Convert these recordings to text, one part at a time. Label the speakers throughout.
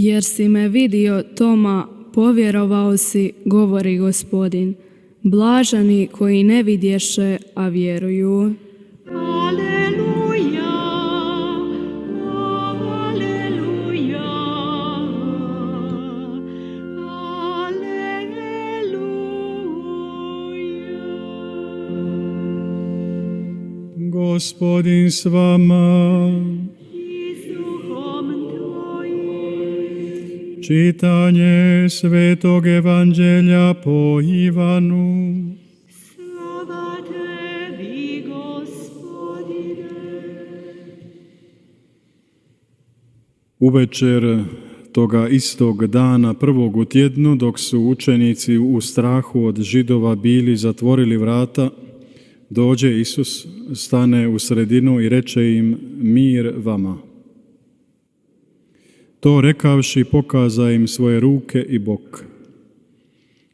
Speaker 1: Jer si me vidio, Toma, povjerovao si, govori Gospodin. Blaženi koji ne vidješe, a vjeruju.
Speaker 2: Aleluja, aleluja, aleluja.
Speaker 3: Gospodin s vama.
Speaker 2: I s duhom tvojim.
Speaker 3: Čitanje Svetog Evanđelja po Ivanu.
Speaker 2: Slava tebi, Gospodine.
Speaker 3: Uvečer toga istog dana, prvog u tjednu, dok su učenici u strahu od Židova bili zatvorili vrata, dođe Isus, stane u sredinu i reče im: mir vama. To rekavši, pokaza im svoje ruke i bok.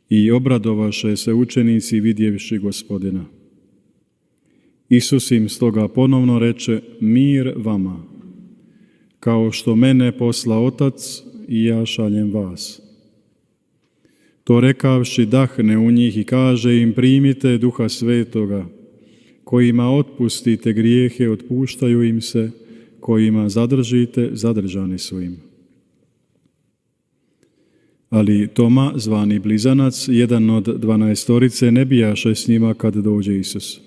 Speaker 3: I obradovaše se učenici vidjevši Gospodina. Isus im stoga ponovno reče: mir vama. Kao što mene posla Otac, i ja šaljem vas. To rekavši, dahne u njih i kaže im: primite Duha Svetoga. Kojima otpustite grijehe, otpuštaju im se, kojima zadržite, zadržani su im. Ali Toma, zvani Blizanac, jedan od 12, ne bijaše s njima kad dođe Isus.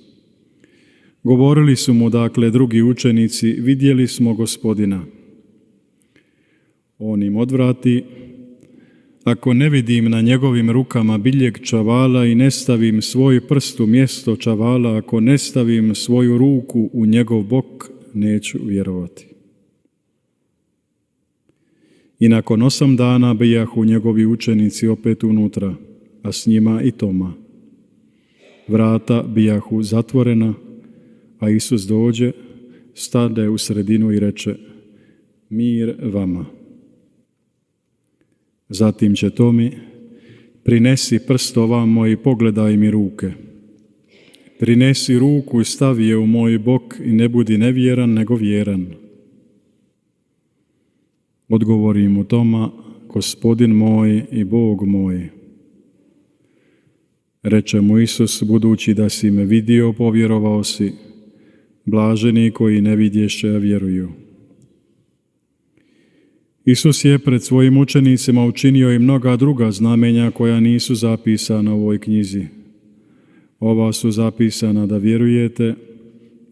Speaker 3: Govorili su mu dakle drugi učenici: vidjeli smo Gospodina. On im odvrati: ako ne vidim na njegovim rukama biljeg čavala i ne stavim svoj prst u mjesto čavala, ako ne stavim svoju ruku u njegov bok, neću vjerovati. I nakon 8 dana bijahu njegovi učenici opet unutra, a s njima i Toma. Vrata bijahu zatvorena, a Isus dođe, stade u sredinu i reče: mir vama. Zatim će Tomi: prinesi prst ovamo i pogledaj mi ruke. Prinesi ruku i stavi je u moj bok i ne budi nevjeran, nego vjeran. Odgovori mu Toma: Gospodin moj i Bog moj. Reče mu Isus: budući da si me vidio, povjerovao si. Blaženi koji ne vidješe, a vjeruju. Isus je pred svojim učenicima učinio i mnoga druga znamenja koja nisu zapisana u ovoj knjizi. Ova su zapisana da vjerujete: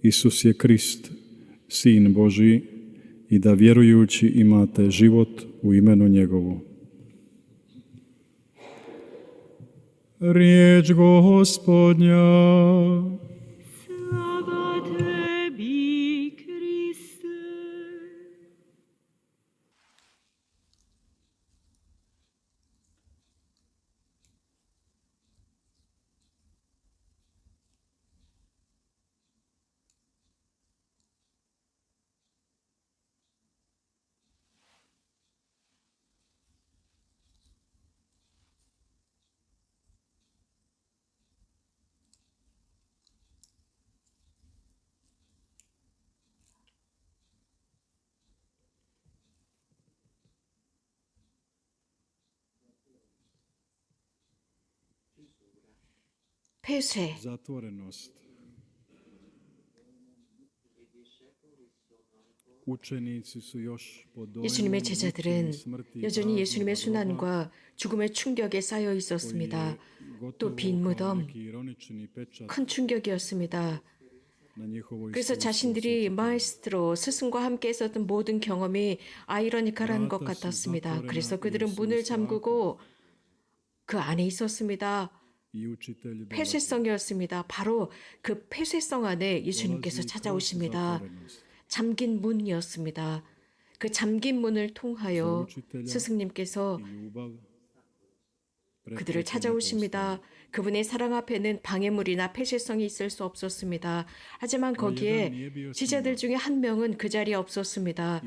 Speaker 3: Isus je Krist, Sin Božji, i da vjerujući imate život u imenu njegovu. Riječ Gospodnja.
Speaker 2: Slava tebi, Kriste.
Speaker 4: 폐쇄,
Speaker 3: Zatvorenost. učenici su još pod dojmom
Speaker 4: 예수님의 제자들은
Speaker 3: mučenja, smrti,
Speaker 4: 여전히 예수님의
Speaker 3: praznog groba,
Speaker 4: 순환과 죽음의 충격에 쌓여 있었습니다. 또 빈 무덤, 큰 충격이었습니다. 그래서 자신들이 마에스트로 스승과 함께 있었던 모든 경험이 아이러니컬한 것 같았습니다. 그래서 그들은 문을 잠그고 그 안에 있었습니다. 폐쇄성이었습니다. 바로 그 폐쇄성 안에 예수님께서 찾아오십니다. 잠긴 문이었습니다. 그 잠긴 문을 통하여 스승님께서 그들을 찾아오십니다. 그분의 사랑 앞에는 방해물이나 폐쇄성이 있을 수 없었습니다. 하지만 거기에 제자들 중에 한 명은 그 자리에 없었습니다.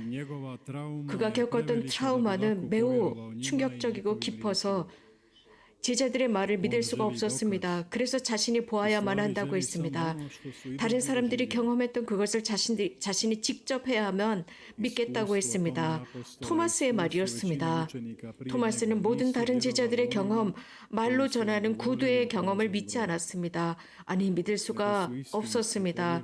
Speaker 4: 그가 겪었던 트라우마는 매우 충격적이고 깊어서 제자들의 말을 믿을 수가 없었습니다. 그래서 자신이 보아야만 한다고 했습니다. 다른 사람들이 경험했던 그것을 자신이 직접 해야 하면 믿겠다고 했습니다. 토마스의 말이었습니다. 토마스는 모든 다른 제자들의 경험, 말로 전하는 구두의 경험을 믿지 않았습니다. 아니, 믿을 수가 없었습니다.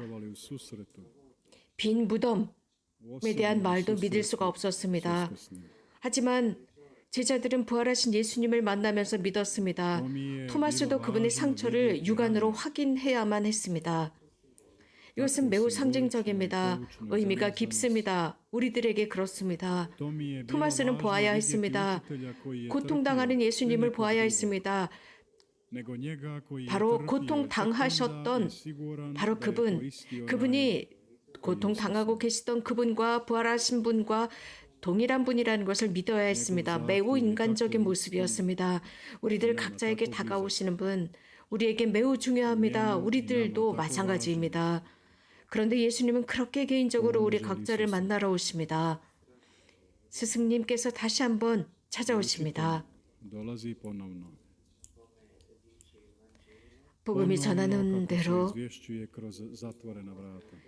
Speaker 4: 빈 무덤에 대한 말도 믿을 수가 없었습니다. 하지만 제자들은 부활하신 예수님을 만나면서 믿었습니다. 토마스도 그분의 상처를 육안으로 확인해야만 했습니다. 이것은 매우 상징적입니다. 의미가 깊습니다. 우리들에게 그렇습니다. 토마스는 보아야 했습니다. 고통당하는 예수님을 보아야 했습니다. 바로 고통당하셨던 바로 그분이 고통당하고 계시던 그분과 부활하신 분과 동일한 분이라는 것을 믿어야 했습니다. 매우 인간적인 모습이었습니다. 우리들 각자에게 다가오시는 분, 우리에게 매우 중요합니다. 우리들도 마찬가지입니다. 그런데 예수님은 그렇게 개인적으로 우리 각자를 만나러 오십니다. 스승님께서 다시 한번 찾아오십니다. 복음이 전하는 대로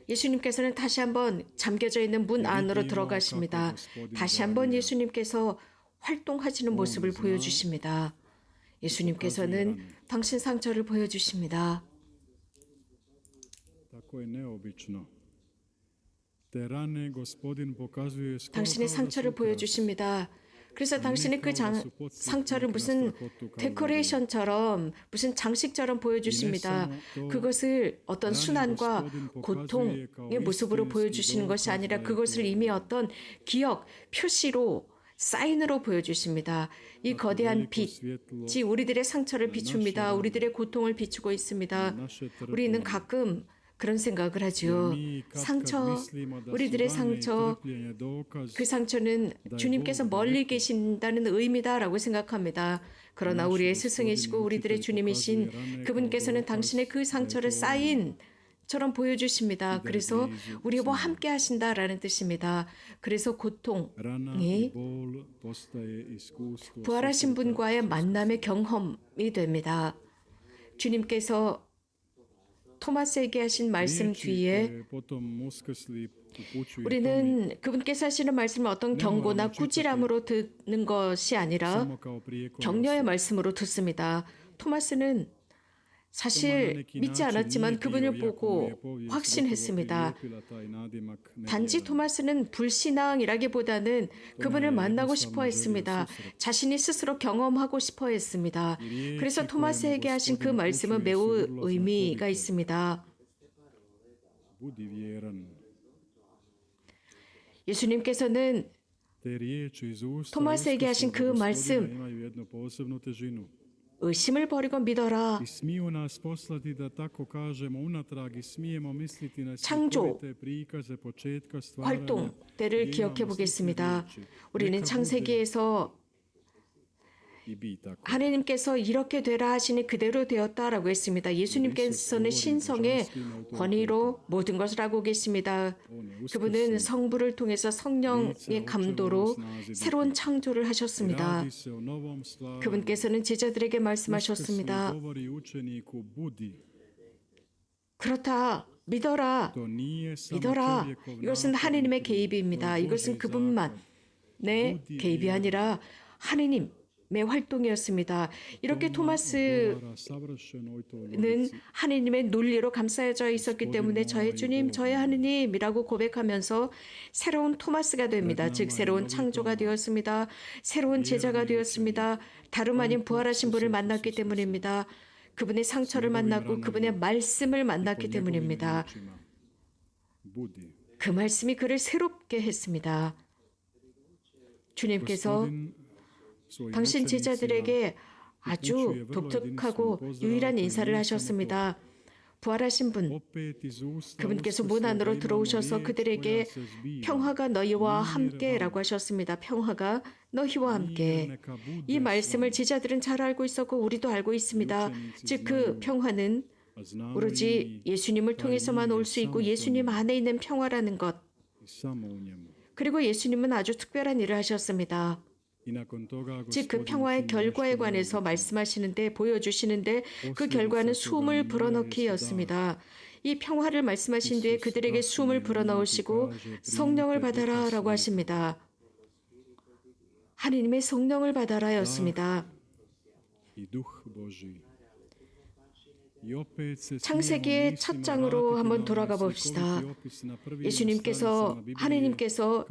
Speaker 4: 예수님께서는 다시 한번 잠겨져 있는 문 안으로 들어가십니다. 다시 한번 예수님께서 활동하시는 모습을 보여주십니다. 예수님께서는 당신 상처를 보여주십니다. 당신의 상처를 보여주십니다. 그래서 당신의 그 상처를 무슨 데코레이션처럼 무슨 장식처럼 보여주십니다. 그것을 어떤 순환과 고통의 모습으로 보여주시는 것이 아니라 그것을 이미 어떤 기억, 표시로 사인으로 보여주십니다. 이 거대한 빛이 우리들의 상처를 비춥니다. 우리들의 고통을 비추고 있습니다. 우리는 가끔 그런 생각을 하죠. 상처, 우리들의 상처, 그 상처는 주님께서 멀리 계신다는 의미다라고 생각합니다. 그러나 우리의 스승이시고 우리들의 주님이신 그분께서는 당신의 그 상처를 사인처럼 보여주십니다. 그래서 우리와 함께 하신다라는 뜻입니다. 그래서 고통이 부활하신 분과의 만남의 경험이 됩니다. 주님께서 토마스에게 하신 말씀 뒤에 우리는 그분께서 하시는 말씀을 어떤 경고나 꾸지람으로 듣는 것이 아니라 격려의 말씀으로 듣습니다. 토마스는 사실 믿지 않았지만 그분을 보고 확신했습니다. 단지 토마스는 불신앙이라기보다는 그분을 만나고 싶어 했습니다. 자신이 스스로 경험하고 싶어 했습니다. 그래서 토마스에게 하신 그 말씀은 매우 의미가 있습니다. 예수님께서는 토마스에게 하신 그 말씀, 의심을 버리고 믿어라. 창조 활동 때를 기억해 보겠습니다. 우리는 창세기에서 하나님께서 이렇게 되라 하시니 그대로 되었다라고 했습니다. 예수님께서는 신성의 권위로 모든 것을 하고 계십니다. 그분은 성부를 통해서 성령의 감도로 새로운 창조를 하셨습니다. 그분께서는 제자들에게 말씀하셨습니다. 그렇다. 믿어라. 믿어라. 이것은 하느님의 개입입니다. 이것은 그분만의 개입이 아니라 하느님의 활동이었습니다. 이렇게 토마스는 하느님의 논리로 감싸져 있었기 때문에 저의 주님, 저의 하느님이라고 고백하면서 새로운 토마스가 됩니다. 즉 새로운 창조가 되었습니다. 새로운 제자가 되었습니다. 다름 아닌 부활하신 분을 만났기 때문입니다. 그분의 상처를 만났고 그분의 말씀을 만났기 때문입니다. 그 말씀이 그를 새롭게 했습니다. 주님께서 당신 제자들에게 아주 독특하고 유일한 인사를 하셨습니다. 부활하신 분, 그분께서 문 안으로 들어오셔서 그들에게 평화가 너희와 함께라고 하셨습니다. 평화가 너희와 함께. 이 말씀을 제자들은 잘 알고 있었고 우리도 알고 있습니다. 즉 그 평화는 오로지 예수님을 통해서만 올 수 있고 예수님 안에 있는 평화라는 것. 그리고 예수님은 아주 특별한 일을 하셨습니다. 즉 그 평화의 결과에 관해서 말씀하시는데 보여주시는데 그 결과는 숨을 불어넣기였습니다. 이 평화를 말씀하신 뒤에 그들에게 숨을 불어넣으시고 성령을 받아라 라고 하십니다. 하느님의 성령을 받아라였습니다. 창세기의 첫 장으로 한번 돌아가 봅시다. 예수님께서 하느님께서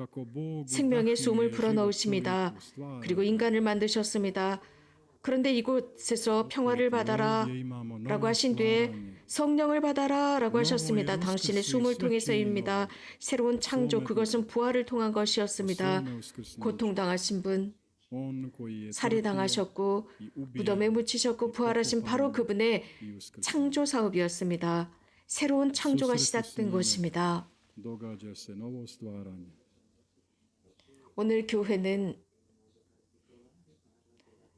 Speaker 4: 생명의 숨을 불어넣으십니다. 그리고 인간을 만드셨습니다. 그런데 이곳에서 평화를 받아라 라고 하신 뒤에 성령을 받아라 라고 하셨습니다. 당신의 숨을 통해서입니다. 새로운 창조, 그것은 부활을 통한 것이었습니다. 고통당하신 분, 살해당하셨고 무덤에 묻히셨고 부활하신 바로 그분의 창조 사업이었습니다. 새로운 창조가 시작된 것입니다. 오늘 교회는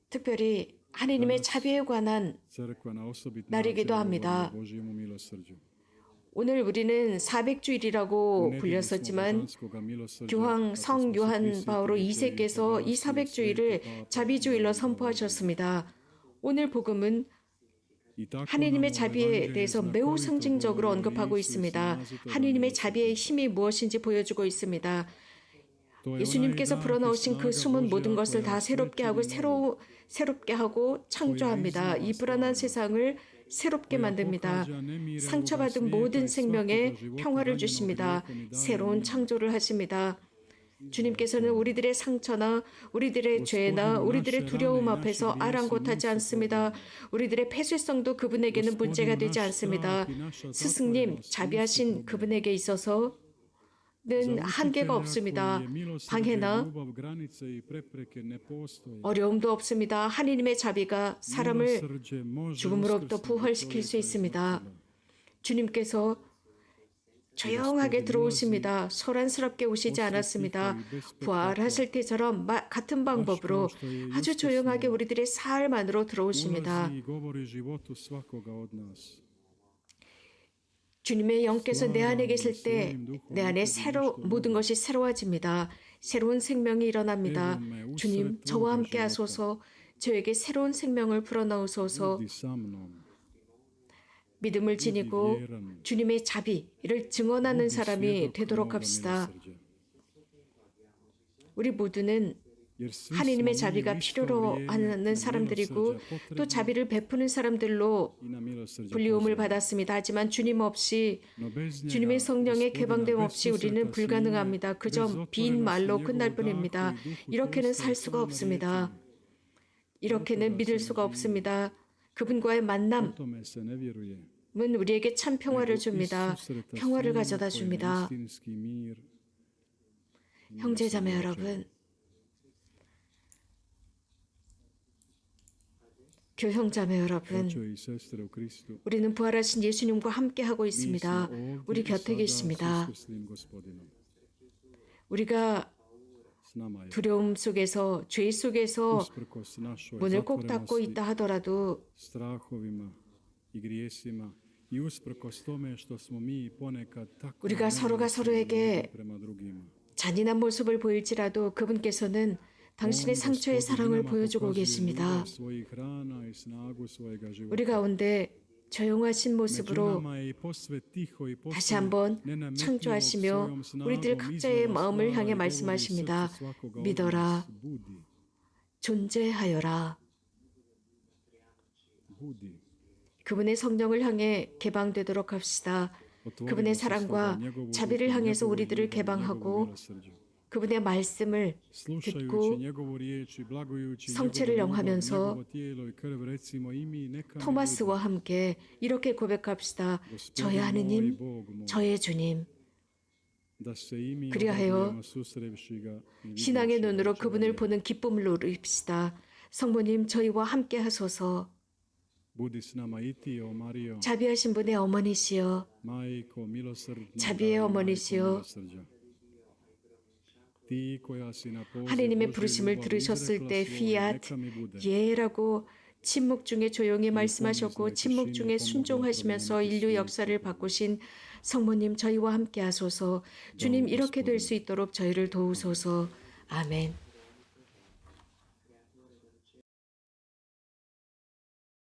Speaker 4: 특별히 하느님의 자비에 관한 날이기도 합니다. 오늘 우리는 400주일이라고 불렸었지만 교황 성 요한 바오로 2세께서 이 400주일을 자비주일로 선포하셨습니다. 오늘 복음은 하느님의 자비에 대해서 매우 상징적으로 언급하고 있습니다. 하느님의 자비의 힘이 무엇인지 보여주고 있습니다. 예수님께서 불어넣으신 그 숨은 모든 것을 다 새롭게 하고 새롭게 하고 창조합니다. 이 불안한 세상을 새롭게 만듭니다. 상처받은 모든 생명에 평화를 주십니다. 새로운 창조를 하십니다. 주님께서는 우리들의 상처나 우리들의 죄나 우리들의 두려움 앞에서 아랑곳하지 않습니다. 우리들의 폐쇄성도 그분에게는 문제가 되지 않습니다. 스승님, 자비하신 그분에게 있어서 는 한계가 없습니다. 방해나 어려움도 없습니다. 하느님의 자비가 사람을 죽음으로부터 부활시킬 수 있습니다. 주님께서 조용하게 들어오십니다. 소란스럽게 오시지 않았습니다. 부활하실 때처럼 같은 방법으로 아주 조용하게 우리들의 삶 안으로 들어오십니다. 주님의 영께서 내 안에 계실 때 내 안에 모든 것이 새로워집니다. 새로운 생명이 일어납니다. 주님, 저와 함께 하소서. 저에게 새로운 생명을 불어넣으소서. 믿음을 지니고 주님의 자비를 증언하는 사람이 되도록 합시다. 우리 모두는 하느님의 자비가 필요로 하는 사람들이고 또 자비를 베푸는 사람들로 불리움을 받았습니다. 하지만 주님 없이, 주님의 성령의 개방됨 없이 우리는 불가능합니다. 그저 빈 말로 끝날 뿐입니다. 이렇게는 살 수가 없습니다. 이렇게는 믿을 수가 없습니다. 그분과의 만남은 우리에게 참 평화를 줍니다. 평화를 가져다 줍니다. 형제자매 여러분, 교형자매 여러분, 우리는 부활하신 예수님과 함께하고 있습니다. 우리 곁에 계십니다. 우리가 두려움 속에서, 죄 속에서 문을 꼭 닫고 있다 하더라도 우리가 서로가 서로에게 잔인한 모습을 보일지라도 그분께서는 당신의 상처의 사랑을 보여주고 계십니다. 우리 가운데 조용하신 모습으로 다시 한번 창조하시며 우리들 각자의 마음을 향해 말씀하십니다. 믿어라. 존재하여라. 그분의 성령을 향해 개방되도록 합시다. 그분의 사랑과 자비를 향해서 우리들을 개방하고 그분의 말씀을 듣고 성체를 영하면서 토마스와 함께 이렇게 고백합시다. 저의 하느님, 저의 주님. 그리하여 신앙의 눈으로 그분을 보는 기쁨을 누립시다. 성모님, 저희와 함께 하소서. 자비하신 분의 어머니시여, 자비의 어머니시여, 하느님의 부르심을 들으셨을 때 피앗, 예라고 침묵 중에 조용히 말씀하셨고 침묵 중에 순종하시면서 인류 역사를 바꾸신 성모님, 저희와 함께 하소서. 주님, 이렇게 될 수 있도록 저희를 도우소서. 아멘.